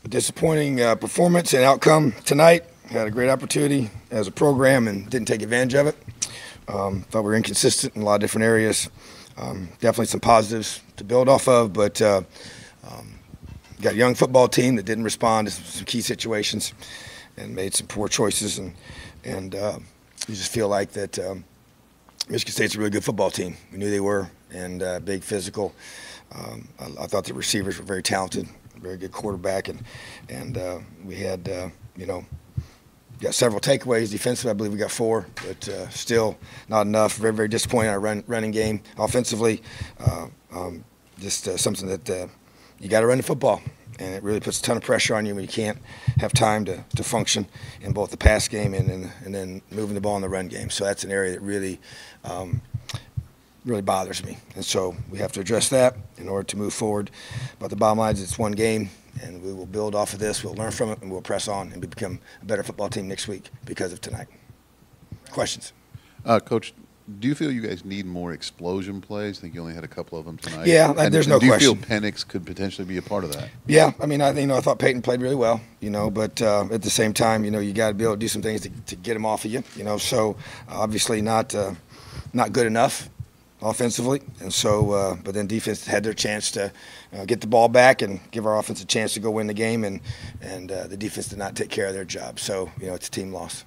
A disappointing performance and outcome tonight. Had a great opportunity as a program and didn't take advantage of it. Thought we were inconsistent in a lot of different areas. Definitely some positives to build off of, but got a young football team that didn't respond to some key situations and made some poor choices. And you just feel like that Michigan State's a really good football team. We knew they were, and big physical. I thought the receivers were very talented, very good quarterback, and we had got several takeaways defensively. I believe we got 4, but still not enough. Very, very disappointing in our running game. Offensively, just something that you got to run the football, and it really puts a ton of pressure on you when you can't have time to function in both the pass game and then moving the ball in the run game. So that's an area that really really bothers me, and so we have to address that in order to move forward. But the bottom line is it's one game, and we will build off of this. We'll learn from it, and we'll press on and become a better football team next week because of tonight. Questions? Coach, do you feel you guys need more explosion plays? I think you only had a couple of them tonight. Yeah, there's no question. Do you feel Penix could potentially be a part of that? Yeah, I mean, I thought Peyton played really well, but at the same time, you got to be able to do some things to get him off of you, So obviously not good enough offensively, and so but then defense had their chance to get the ball back and give our offense a chance to go win the game, and the defense did not take care of their job. So it's a team loss.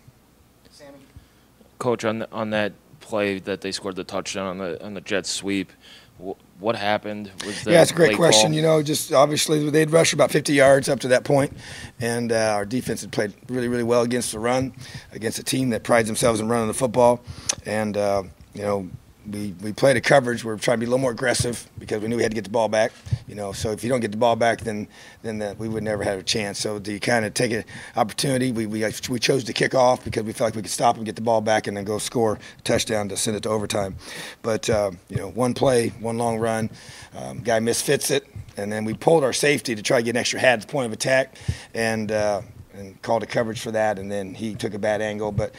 Sammy? Coach, on that play that they scored the touchdown on the jet sweep, what happened? Yeah, it's a great question. Just obviously they'd rushed about 50 yards up to that point, and our defense had played really, really well against the run, against a team that prides themselves in running the football, and we played a coverage. We're trying to be a little more aggressive because we knew we had to get the ball back. So if you don't get the ball back, then we would never have a chance. So to kind of take an opportunity, we chose to kick off because we felt like we could stop and get the ball back and then go score a touchdown to send it to overtime. But one play, one long run, guy misfits it, and then we pulled our safety to try to get an extra head point of attack, and called a coverage for that, and then he took a bad angle, but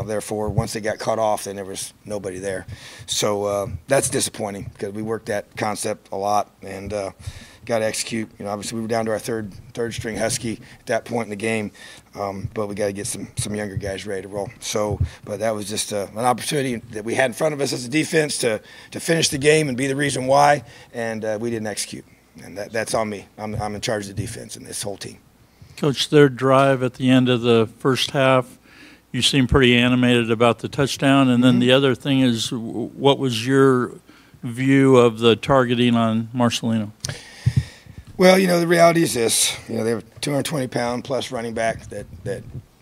therefore once they got cut off, then there was nobody there. So that's disappointing because we worked that concept a lot and got to execute. Obviously we were down to our third string Husky at that point in the game, but we got to get some younger guys ready to roll. So, but that was just an opportunity that we had in front of us as a defense to finish the game and be the reason why, and we didn't execute, and that's on me. I'm in charge of the defense and this whole team. Coach, their drive at the end of the first half, you seem pretty animated about the touchdown. And then the other thing is, what was your view of the targeting on Marcelino? Well, the reality is this. They have a 220-pound plus running back that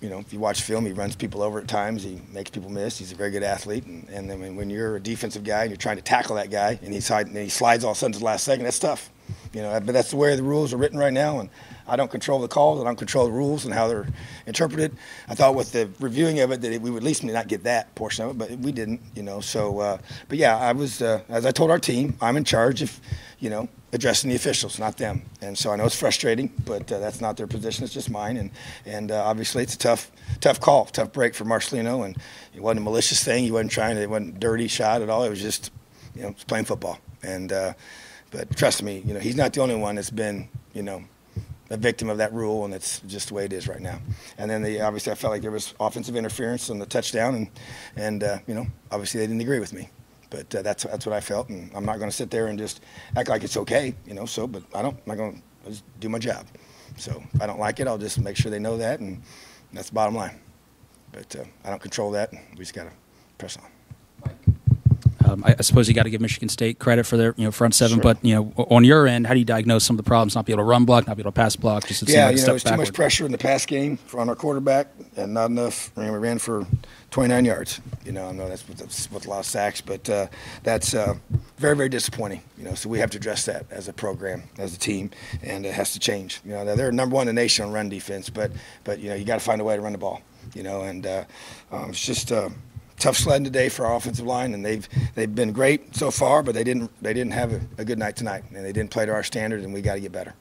if you watch film, he runs people over at times. He makes people miss. He's a very good athlete. And then when you're a defensive guy and you're trying to tackle that guy and he slides all of a sudden to the last second, that's tough. But that's the way the rules are written right now, and I don't control the calls. I don't control the rules and how they're interpreted. I thought with the reviewing of it that we would at least not get that portion of it, but we didn't, So, but yeah, I was, as I told our team, I'm in charge of, addressing the officials, not them. And so I know it's frustrating, but that's not their position. It's just mine. And obviously it's a tough call, tough break for Marcelino. And it wasn't a malicious thing. He wasn't trying to, it wasn't a dirty shot at all. It was just, it's playing football. And, but trust me, he's not the only one that's been, a victim of that rule, and it's just the way it is right now. And then obviously I felt like there was offensive interference on the touchdown, and obviously they didn't agree with me. But that's what I felt, and I'm not going to sit there and just act like it's okay, So, but I'm not going to just do my job. So if I don't like it, I'll just make sure they know that, and that's the bottom line. But I don't control that. We just got to press on. I suppose you got to give Michigan State credit for their front seven, Sure. But on your end, how do you diagnose some of the problems? Not be able to run block, not be able to pass block. Just there's too much pressure in the pass game on our quarterback, and not enough. We ran for 29 yards. I know that's with a lot of sacks, but that's very, very disappointing. So we have to address that as a program, as a team, and it has to change. They're number one in the nation on run defense, but you got to find a way to run the ball. And it's just. Tough sledding today for our offensive line, and they've been great so far, but they didn't have a good night tonight, and they didn't play to our standard, and we got to get better.